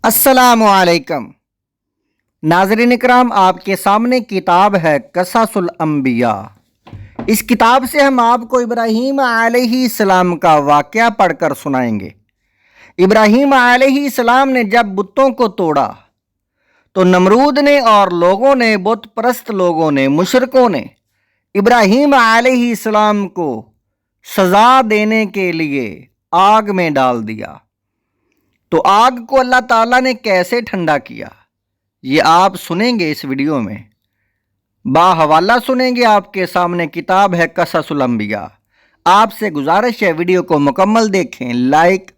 السلام علیکم ناظرین اکرام، آپ کے سامنے کتاب ہے قصص الانبیاء۔ اس کتاب سے ہم آپ کو ابراہیم علیہ السلام کا واقعہ پڑھ کر سنائیں گے۔ ابراہیم علیہ السلام نے جب بتوں کو توڑا تو نمرود نے اور لوگوں نے، بت پرست لوگوں نے، مشرکوں نے ابراہیم علیہ السلام کو سزا دینے کے لیے آگ میں ڈال دیا۔ تو آگ کو اللہ تعالیٰ نے کیسے ٹھنڈا کیا، یہ آپ سنیں گے اس ویڈیو میں۔ باحوالہ سنیں گے۔ آپ کے سامنے کتاب ہے قصص الانبیاء۔ آپ سے گزارش ہے ویڈیو کو مکمل دیکھیں، لائک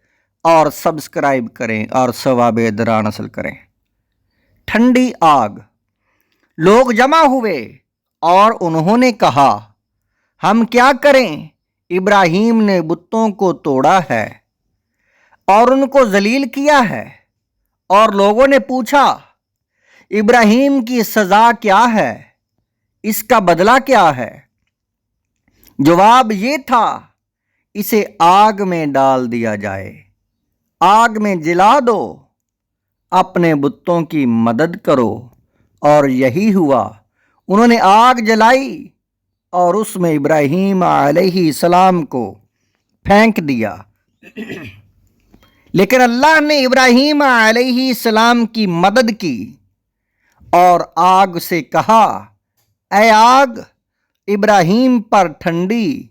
اور سبسکرائب کریں اور ثواب دران حاصل کریں۔ ٹھنڈی آگ۔ لوگ جمع ہوئے اور انہوں نے کہا، ہم کیا کریں؟ ابراہیم نے بتوں کو توڑا ہے اور ان کو ذلیل کیا ہے۔ اور لوگوں نے پوچھا، ابراہیم کی سزا کیا ہے؟ اس کا بدلہ کیا ہے؟ جواب یہ تھا، اسے آگ میں ڈال دیا جائے، آگ میں جلا دو، اپنے بتوں کی مدد کرو۔ اور یہی ہوا۔ انہوں نے آگ جلائی اور اس میں ابراہیم علیہ السلام کو پھینک دیا۔ لیکن اللہ نے ابراہیم علیہ السلام کی مدد کی اور آگ سے کہا، اے آگ، ابراہیم پر ٹھنڈی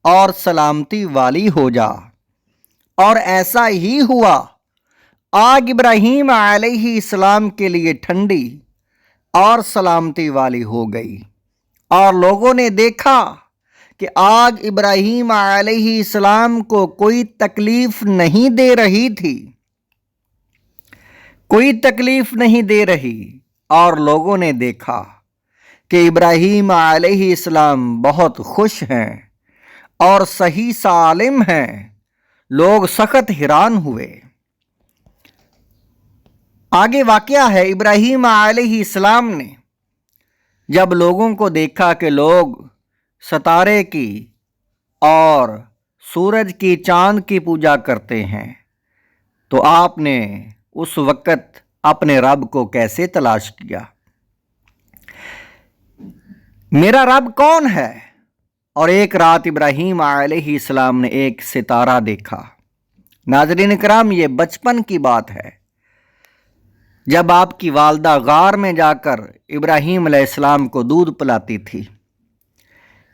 اور سلامتی والی ہو جا۔ اور ایسا ہی ہوا۔ آگ ابراہیم علیہ السلام کے لیے ٹھنڈی اور سلامتی والی ہو گئی، اور لوگوں نے دیکھا کہ آگ ابراہیم علیہ السلام کو کوئی تکلیف نہیں دے رہی تھی، کوئی تکلیف نہیں دے رہی۔ اور لوگوں نے دیکھا کہ ابراہیم علیہ السلام بہت خوش ہیں اور صحیح سالم ہیں۔ لوگ سخت حیران ہوئے۔ آگے واقعہ ہے، ابراہیم علیہ السلام نے جب لوگوں کو دیکھا کہ لوگ ستارے کی اور سورج کی، چاند کی پوجا کرتے ہیں، تو آپ نے اس وقت اپنے رب کو کیسے تلاش کیا؟ میرا رب کون ہے؟ اور ایک رات ابراہیم علیہ السلام نے ایک ستارہ دیکھا۔ ناظرین اکرام، یہ بچپن کی بات ہے، جب آپ کی والدہ غار میں جا کر ابراہیم علیہ السلام کو دودھ پلاتی تھی۔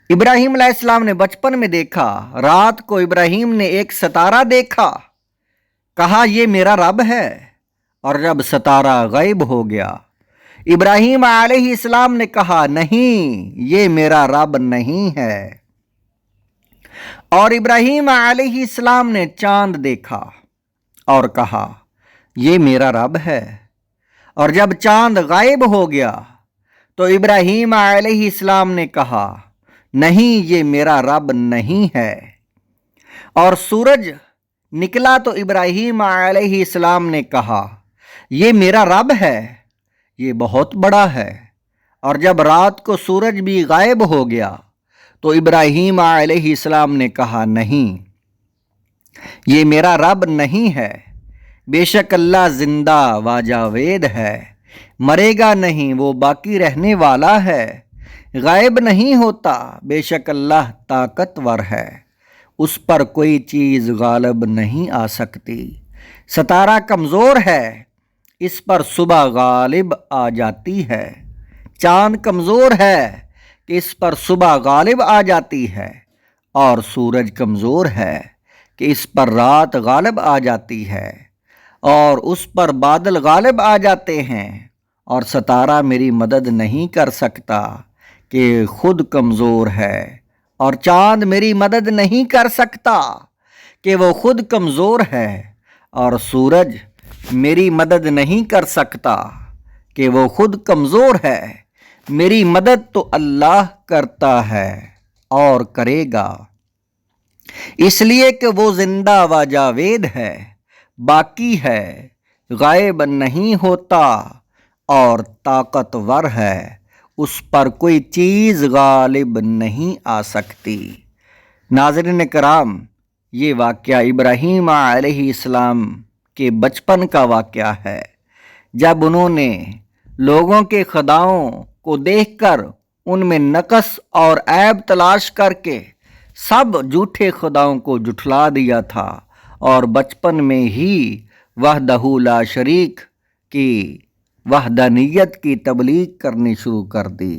ابراہیم علیہ السلام نے بچپن میں دیکھا، رات کو ابراہیم نے ایک ستارہ دیکھا، کہا یہ میرا رب ہے۔ اور جب ستارہ غائب ہو گیا، ابراہیم علیہ السلام نے کہا، نہیں، یہ میرا رب نہیں ہے۔ اور ابراہیم علیہ السلام نے چاند دیکھا اور کہا، یہ میرا رب ہے۔ اور جب چاند غائب ہو گیا تو ابراہیم علیہ السلام نے کہا، نہیں، یہ میرا رب نہیں ہے۔ اور سورج نکلا تو ابراہیم علیہ السلام نے کہا، یہ میرا رب ہے، یہ بہت بڑا ہے۔ اور جب رات کو سورج بھی غائب ہو گیا تو ابراہیم علیہ السلام نے کہا، نہیں، یہ میرا رب نہیں ہے۔ بے شک اللہ زندہ و جاوید ہے، مرے گا نہیں، وہ باقی رہنے والا ہے، غائب نہیں ہوتا، بے شک اللہ طاقتور ہے، اس پر کوئی چیز غالب نہیں آ سکتی۔ ستارہ کمزور ہے، اس پر صبح غالب آ جاتی ہے۔ چاند کمزور ہے کہ اس پر صبح غالب آ جاتی ہے، اور سورج کمزور ہے کہ اس پر رات غالب آ جاتی ہے، اور اس پر بادل غالب آ جاتے ہیں۔ اور ستارہ میری مدد نہیں کر سکتا کہ خود کمزور ہے، اور چاند میری مدد نہیں کر سکتا کہ وہ خود کمزور ہے، اور سورج میری مدد نہیں کر سکتا کہ وہ خود کمزور ہے۔ میری مدد تو اللہ کرتا ہے اور کرے گا، اس لیے کہ وہ زندہ و جاوید ہے، باقی ہے، غائب نہیں ہوتا اور طاقتور ہے، اس پر کوئی چیز غالب نہیں آ سکتی۔ ناظرین کرام، یہ واقعہ ابراہیم علیہ السلام کے بچپن کا واقعہ ہے، جب انہوں نے لوگوں کے خداؤں کو دیکھ کر ان میں نقص اور عیب تلاش کر کے سب جھوٹے خداؤں کو جھٹلا دیا تھا، اور بچپن میں ہی وحدہ لا شریک کی وحدانیت کی تبلیغ کرنی شروع کر دی۔